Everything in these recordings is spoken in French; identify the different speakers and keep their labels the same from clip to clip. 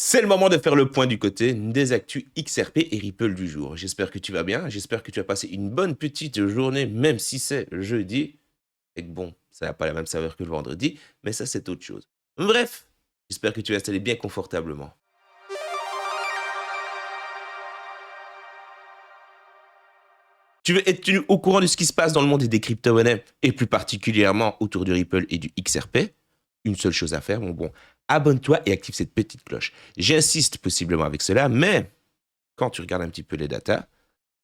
Speaker 1: C'est le moment de faire le point du côté des actus XRP et Ripple du jour. J'espère que tu vas bien, j'espère que tu as passé une bonne petite journée, même si c'est jeudi. Et que bon, ça n'a pas la même saveur que le vendredi, mais ça c'est autre chose. Bref, j'espère que tu es installé bien confortablement. Tu veux être tenu au courant de ce qui se passe dans le monde des crypto-monnaies, et plus particulièrement autour du Ripple et du XRP? Une seule chose à faire, mon bon, abonne-toi et active cette petite cloche. J'insiste possiblement avec cela, mais quand tu regardes un petit peu les datas,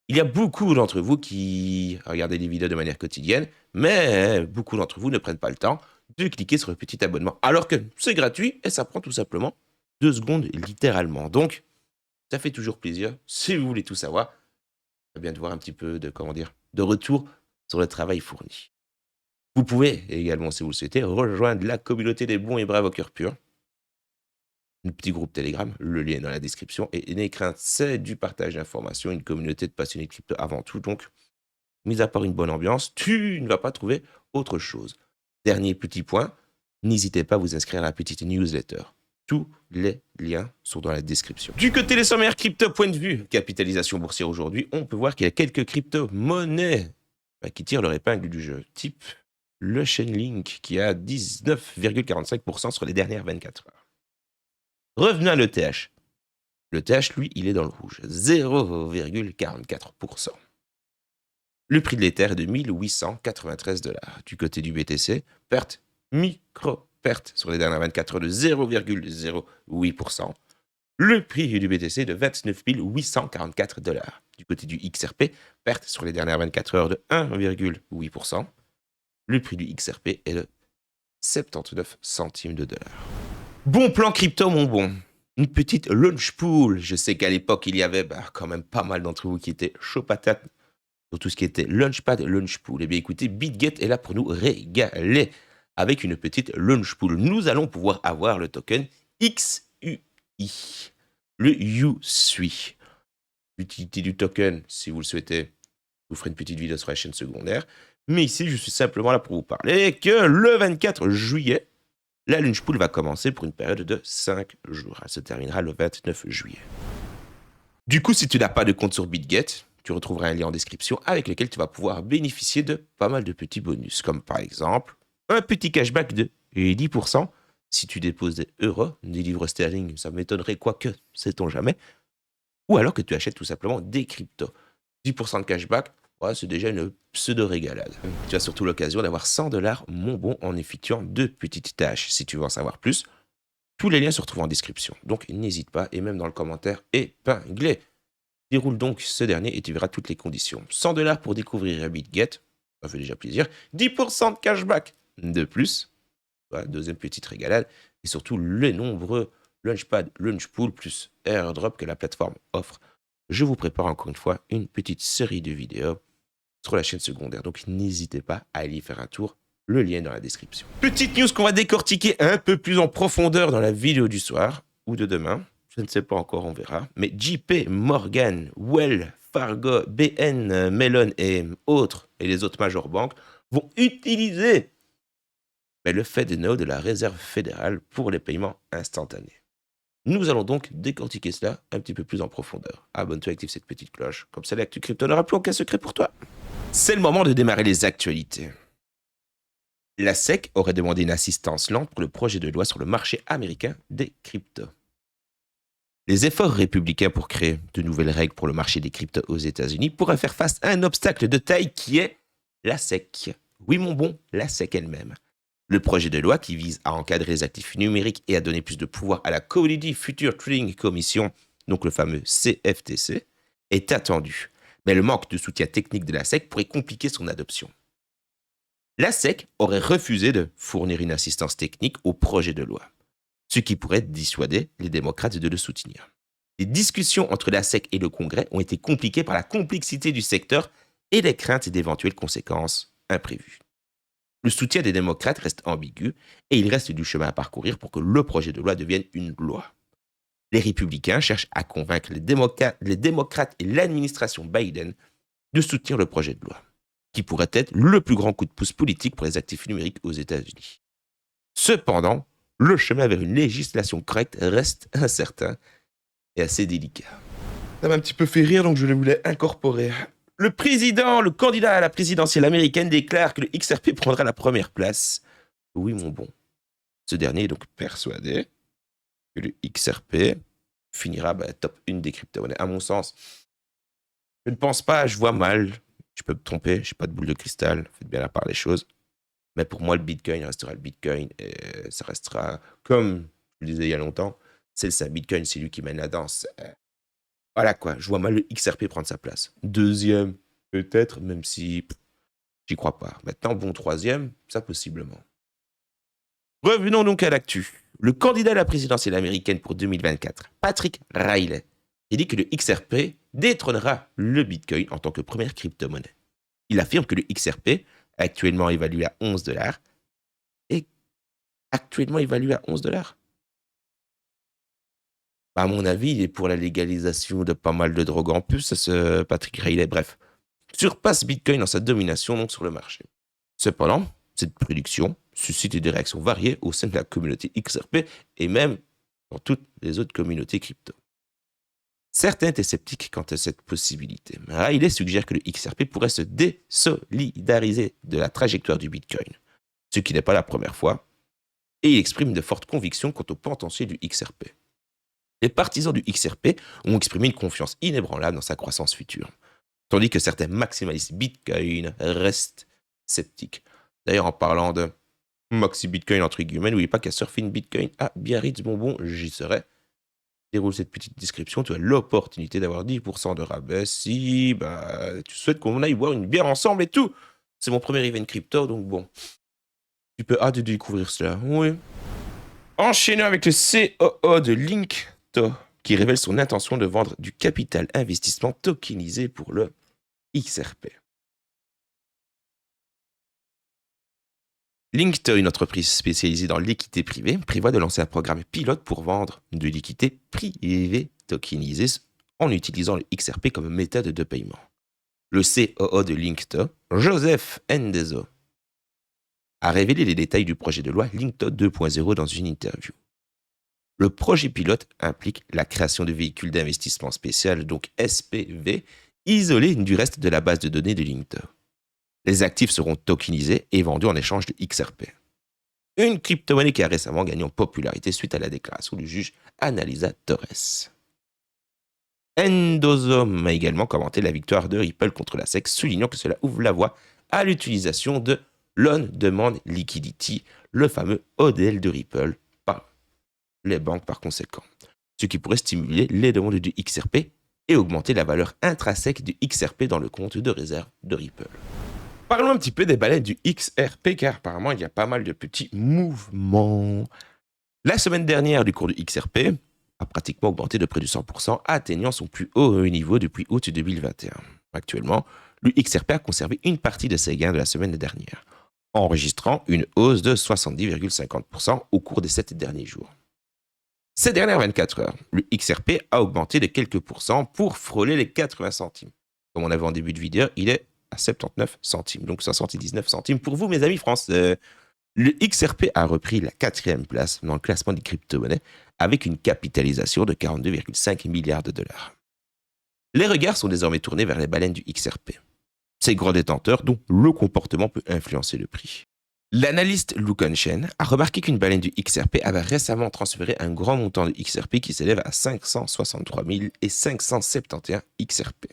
Speaker 1: il y a beaucoup d'entre vous qui regardent des vidéos de manière quotidienne, mais beaucoup d'entre vous ne prennent pas le temps de cliquer sur le petit abonnement. Alors que c'est gratuit et ça prend tout simplement 2 secondes littéralement. Donc, ça fait toujours plaisir, si vous voulez tout savoir, eh bien de voir un petit peu de, comment dire, de retour sur le travail fourni. Vous pouvez également, si vous le souhaitez, rejoindre la communauté des bons et braves au cœur pur. Un petit groupe Telegram, le lien est dans la description. Et n'ayez crainte, c'est du partage d'informations, une communauté de passionnés de crypto avant tout. Donc, mis à part une bonne ambiance, tu ne vas pas trouver autre chose. Dernier petit point, n'hésitez pas à vous inscrire à la petite newsletter. Tous les liens sont dans la description. Du côté des sommaires crypto, point de vue, capitalisation boursière aujourd'hui, on peut voir qu'il y a quelques crypto-monnaies qui tirent leur épingle du jeu. Type le Chainlink qui a 19,45% sur les dernières 24 heures. Revenons à l'ETH. L'ETH, lui, il est dans le rouge, 0,44%. Le prix de l'Ether est de 1893 $. Du côté du BTC, perte, micro-perte sur les dernières 24 heures de 0,08%. Le prix du BTC est de 29 844 $. Du côté du XRP, perte sur les dernières 24 heures de 1,8%. Le prix du XRP est de 79 centimes de $. Bon plan crypto, mon bon. Une petite launch pool. Je sais qu'à l'époque, il y avait quand même pas mal d'entre vous qui étaient chaud patate sur tout ce qui était Launchpad, Launch Pool. Eh bien, écoutez, BitGet est là pour nous régaler avec une petite Launch Pool. Nous allons pouvoir avoir le token XUI, le USUI. L'utilité du token, si vous le souhaitez, je vous ferai une petite vidéo sur la chaîne secondaire. Mais ici, je suis simplement là pour vous parler que le 24 juillet, la Launch Pool va commencer pour une période de 5 jours. Elle se terminera le 29 juillet. Du coup, si tu n'as pas de compte sur BitGet, tu retrouveras un lien en description avec lequel tu vas pouvoir bénéficier de pas mal de petits bonus, comme par exemple un petit cashback de 10% si tu déposes des euros, des livres sterling, ça m'étonnerait, quoique, sait-on jamais, ou alors que tu achètes tout simplement des cryptos. 10% de cashback, ouais, c'est déjà une pseudo-régalade. Tu as surtout l'occasion d'avoir 100 $, mon bon, en effectuant 2 petites tâches. Si tu veux en savoir plus, tous les liens se retrouvent en description. Donc n'hésite pas, et même dans le commentaire épinglé. Déroule donc ce dernier et tu verras toutes les conditions. 100 $ pour découvrir BitGet, ça fait déjà plaisir. 10% de cashback de plus, voilà, deuxième petite régalade. Et surtout les nombreux Launchpad, Launchpool plus airdrop que la plateforme offre. Je vous prépare encore une fois une petite série de vidéos sur la chaîne secondaire. Donc n'hésitez pas à aller y faire un tour. Le lien est dans la description. Petite news qu'on va décortiquer un peu plus en profondeur dans la vidéo du soir ou de demain. Je ne sais pas encore, on verra. Mais JP Morgan, Well, Fargo, BN, Mellon et autres, et les autres major banques, vont utiliser le FedNow de la Réserve fédérale pour les paiements instantanés. Nous allons donc décortiquer cela un petit peu plus en profondeur. Abonne-toi, active cette petite cloche. Comme ça, l'actu crypto n'aura plus aucun secret pour toi. C'est le moment de démarrer les actualités. La SEC aurait demandé une assistance lente pour le projet de loi sur le marché américain des cryptos. Les efforts républicains pour créer de nouvelles règles pour le marché des cryptos aux États-Unis pourraient faire face à un obstacle de taille qui est la SEC. Oui, mon bon, la SEC elle-même. Le projet de loi qui vise à encadrer les actifs numériques et à donner plus de pouvoir à la Commodity Future Trading Commission, donc le fameux CFTC, est attendu. Mais le manque de soutien technique de la SEC pourrait compliquer son adoption. La SEC aurait refusé de fournir une assistance technique au projet de loi, ce qui pourrait dissuader les démocrates de le soutenir. Les discussions entre la SEC et le Congrès ont été compliquées par la complexité du secteur et les craintes d'éventuelles conséquences imprévues. Le soutien des démocrates reste ambigu et il reste du chemin à parcourir pour que le projet de loi devienne une loi. Les républicains cherchent à convaincre les démocrates et l'administration Biden de soutenir le projet de loi, qui pourrait être le plus grand coup de pouce politique pour les actifs numériques aux États-Unis. Cependant, le chemin vers une législation correcte reste incertain et assez délicat. Ça m'a un petit peu fait rire, donc je le voulais incorporer. Le candidat à la présidentielle américaine déclare que le XRP prendra la première place. Oui, mon bon. Ce dernier est donc persuadé que le XRP finira top 1 des crypto-monnaies. À mon sens, je ne pense pas, je vois mal. Je peux me tromper, je n'ai pas de boule de cristal, faites bien la part des choses. Mais pour moi, le Bitcoin restera le Bitcoin et ça restera, comme je le disais il y a longtemps, c'est ça, Bitcoin, c'est lui qui mène la danse. Voilà quoi, je vois mal le XRP prendre sa place. Deuxième, peut-être, même si j'y crois pas. Maintenant, bon, troisième, ça possiblement. Revenons donc à l'actu. Le candidat à la présidentielle américaine pour 2024, Patrick Riley, a dit que le XRP détrônera le Bitcoin en tant que première crypto-monnaie. Il affirme que le XRP, actuellement évalué à 11 $, est actuellement évalué à 11 $. À mon avis, il est pour la légalisation de pas mal de drogues en plus, ce Patrick Riley. Bref, surpasse Bitcoin dans sa domination donc sur le marché. Cependant, cette prédiction suscite des réactions variées au sein de la communauté XRP et même dans toutes les autres communautés crypto. Certains étaient sceptiques quant à cette possibilité. Riley suggère que le XRP pourrait se désolidariser de la trajectoire du Bitcoin, ce qui n'est pas la première fois, et il exprime de fortes convictions quant au potentiel du XRP. Les partisans du XRP ont exprimé une confiance inébranlable dans sa croissance future, tandis que certains maximalistes Bitcoin restent sceptiques. D'ailleurs, en parlant de Maxi Bitcoin, entre guillemets, n'oubliez pas qu'à Surfing Bitcoin, à Biarritz Bonbon, j'y serai. Déroule cette petite description, tu as l'opportunité d'avoir 10% de rabais si tu souhaites qu'on aille boire une bière ensemble et tout. C'est mon premier event crypto, donc bon, tu peux hâte de découvrir cela. Oui. Enchaînons avec le COO de Linkto, qui révèle son intention de vendre du capital investissement tokenisé pour le XRP. Linkto, une entreprise spécialisée dans l'équité privée, prévoit de lancer un programme pilote pour vendre de l'équité privée tokenisée en utilisant le XRP comme méthode de paiement. Le COO de Linkto, Joseph Ndezo, a révélé les détails du projet de loi Linkto 2.0 dans une interview. Le projet pilote implique la création de véhicules d'investissement spécial, donc SPV, isolés du reste de la base de données de Linkto. Les actifs seront tokenisés et vendus en échange de XRP. Une crypto-monnaie qui a récemment gagné en popularité suite à la déclaration du juge Analisa Torres. Endozom a également commenté la victoire de Ripple contre la SEC, soulignant que cela ouvre la voie à l'utilisation de Loan Demand Liquidity, le fameux ODL de Ripple, par les banques par conséquent, ce qui pourrait stimuler les demandes du XRP et augmenter la valeur intrinsèque du XRP dans le compte de réserve de Ripple. Parlons un petit peu des baleines du XRP, car apparemment il y a pas mal de petits mouvements. La semaine dernière, du cours du XRP a pratiquement augmenté de près de 100%, atteignant son plus haut niveau depuis août 2021. Actuellement, le XRP a conservé une partie de ses gains de la semaine dernière, enregistrant une hausse de 70,50% au cours des 7 derniers jours. Ces dernières 24 heures, le XRP a augmenté de quelques pourcents pour frôler les 80 centimes. Comme on avait en début de vidéo, il est à 79 centimes, donc 79 centimes pour vous, mes amis français. Le XRP a repris la 4e place dans le classement des crypto-monnaies avec une capitalisation de 42,5 milliards de dollars. Les regards sont désormais tournés vers les baleines du XRP. Ces grands détenteurs dont le comportement peut influencer le prix. L'analyste Lucan Chen a remarqué qu'une baleine du XRP avait récemment transféré un grand montant de XRP qui s'élève à 563 571 XRP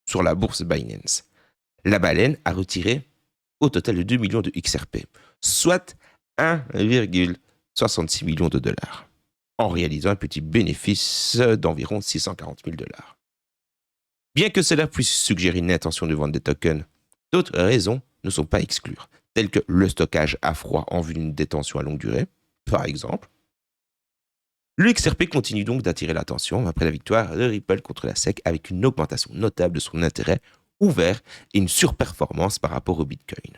Speaker 1: sur la bourse Binance. La baleine a retiré au total de 2 millions de XRP, soit 1,66 million de dollars, en réalisant un petit bénéfice d'environ 640 000 dollars. Bien que cela puisse suggérer une intention de vendre des tokens, d'autres raisons ne sont pas exclues, telles que le stockage à froid en vue d'une détention à longue durée, par exemple. Le XRP continue donc d'attirer l'attention après la victoire de Ripple contre la SEC avec une augmentation notable de son intérêt ouvert et une surperformance par rapport au Bitcoin.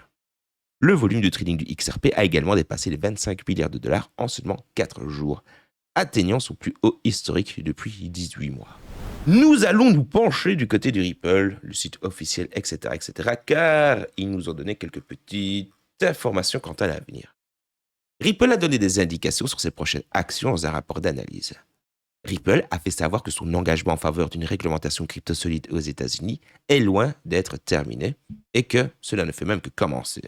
Speaker 1: Le volume de trading du XRP a également dépassé les 25 milliards de dollars en seulement 4 jours, atteignant son plus haut historique depuis 18 mois. Nous allons nous pencher du côté du Ripple, le site officiel, etc., car ils nous ont donné quelques petites informations quant à l'avenir. Ripple a donné des indications sur ses prochaines actions dans un rapport d'analyse. Ripple a fait savoir que son engagement en faveur d'une réglementation crypto solide aux États-Unis est loin d'être terminé et que cela ne fait même que commencer,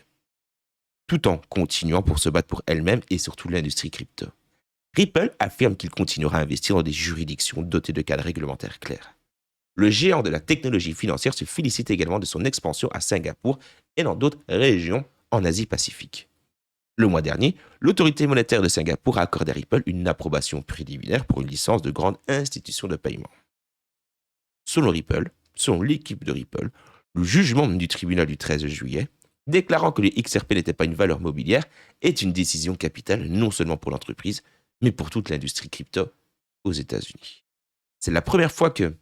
Speaker 1: tout en continuant pour se battre pour elle-même et surtout l'industrie crypto. Ripple affirme qu'il continuera à investir dans des juridictions dotées de cadres réglementaires clairs. Le géant de la technologie financière se félicite également de son expansion à Singapour et dans d'autres régions en Asie-Pacifique. Le mois dernier, l'autorité monétaire de Singapour a accordé à Ripple une approbation préliminaire pour une licence de grande institution de paiement. Selon l'équipe de Ripple, le jugement du tribunal du 13 juillet, déclarant que le XRP n'était pas une valeur mobilière, est une décision capitale non seulement pour l'entreprise, mais pour toute l'industrie crypto aux États-Unis. C'est la première fois que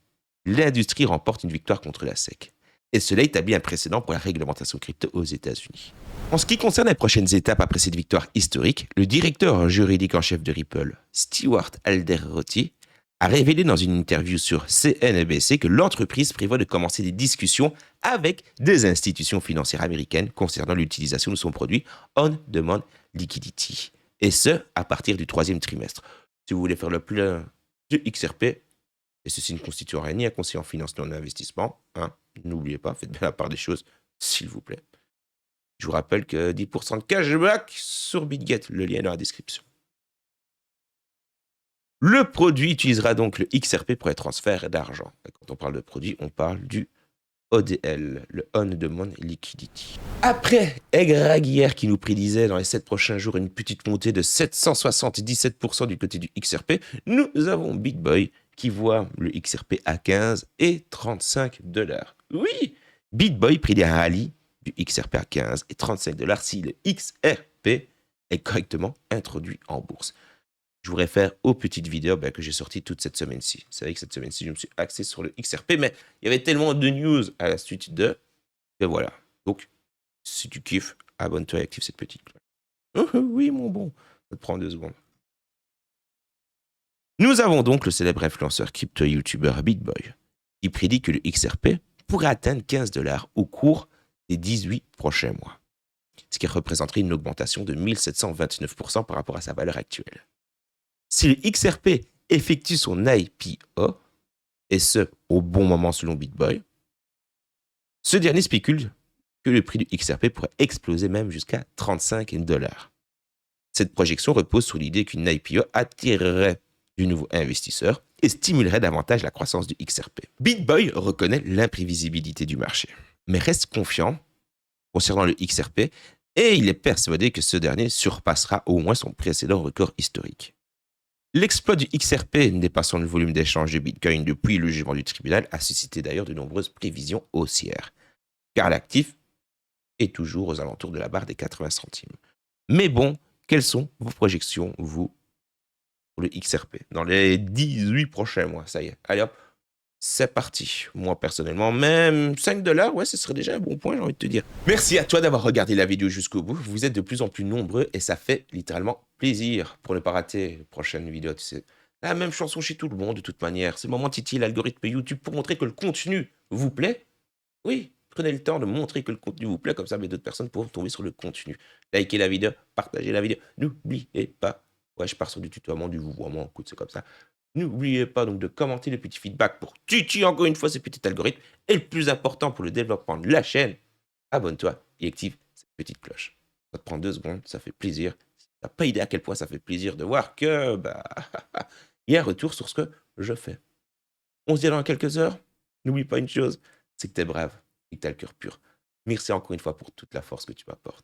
Speaker 1: l'industrie remporte une victoire contre la SEC. Et cela établit un précédent pour la réglementation crypto aux États-Unis. En ce qui concerne les prochaines étapes après cette victoire historique, le directeur juridique en chef de Ripple, Stewart Alderoty, a révélé dans une interview sur CNBC que l'entreprise prévoit de commencer des discussions avec des institutions financières américaines concernant l'utilisation de son produit On-Demand Liquidity. Et ce, à partir du 3e trimestre. Si vous voulez faire le plein du XRP, et ceci ne constituera ni un conseil en finance ni en investissement, n'oubliez pas, faites bien la part des choses, s'il vous plaît. Je vous rappelle que 10% de cashback sur BitGet, le lien est dans la description. Le produit utilisera donc le XRP pour les transferts d'argent. Quand on parle de produit, on parle du ODL, le On-Demand Liquidity. Après Egraguière qui nous prédisait dans les 7 prochains jours une petite montée de 777% du côté du XRP, nous avons BitBoy qui voit le XRP à 15 et 35 $. Oui, BitBoy prédit un rallye du XRP à 15 et 35 $ si le XRP est correctement introduit en bourse. Je vous réfère aux petites vidéos que j'ai sorties toute cette semaine-ci. C'est vrai que cette semaine-ci, je me suis axé sur le XRP, mais il y avait tellement de news à la suite de... Et voilà. Donc, si tu kiffes, abonne-toi et active cette petite cloche. Oui, mon bon. Ça te prend 2 secondes. Nous avons donc le célèbre influenceur crypto-youtubeur BitBoy, qui prédit que le XRP pourrait atteindre 15 $ au cours des 18 prochains mois, ce qui représenterait une augmentation de 1729% par rapport à sa valeur actuelle. Si le XRP effectue son IPO, et ce, au bon moment selon BitBoy, ce dernier spécule que le prix du XRP pourrait exploser même jusqu'à 35 $. Cette projection repose sur l'idée qu'une IPO attirerait du nouveau investisseur et stimulerait davantage la croissance du XRP. BitBoy reconnaît l'imprévisibilité du marché, mais reste confiant concernant le XRP et il est persuadé que ce dernier surpassera au moins son précédent record historique. L'exploit du XRP dépassant le volume d'échange de Bitcoin depuis le jugement du tribunal a suscité d'ailleurs de nombreuses prévisions haussières, car l'actif est toujours aux alentours de la barre des 80 centimes. Mais bon, quelles sont vos projections, vous, pour le XRP dans les 18 prochains mois? Ça y est, allez hop, c'est parti. Moi, personnellement, même 5 $, ouais, ce serait déjà un bon point, j'ai envie de te dire. Merci à toi d'avoir regardé la vidéo jusqu'au bout. Vous êtes de plus en plus nombreux et ça fait littéralement plaisir. Pour ne pas rater les prochaines vidéos, c'est la même chanson chez tout le monde, de toute manière. C'est le moment titiller l'algorithme YouTube pour montrer que le contenu vous plaît. Oui, prenez le temps de montrer que le contenu vous plaît, comme ça, d'autres personnes pourront tomber sur le contenu. Likez la vidéo, partagez la vidéo. N'oubliez pas. Ouais, je pars sur du tutoiement, du vouvoiement, écoute, c'est comme ça. N'oubliez pas donc de commenter les petits feedbacks pour titiller encore une fois ces petits algorithmes. Et le plus important pour le développement de la chaîne, abonne-toi et active cette petite cloche. Ça te prend 2 secondes, ça fait plaisir. Tu n'as pas idée à quel point ça fait plaisir de voir que il y a un retour sur ce que je fais. On se dit dans quelques heures. N'oublie pas une chose, c'est que tu es brave et que tu as le cœur pur. Merci encore une fois pour toute la force que tu m'apportes.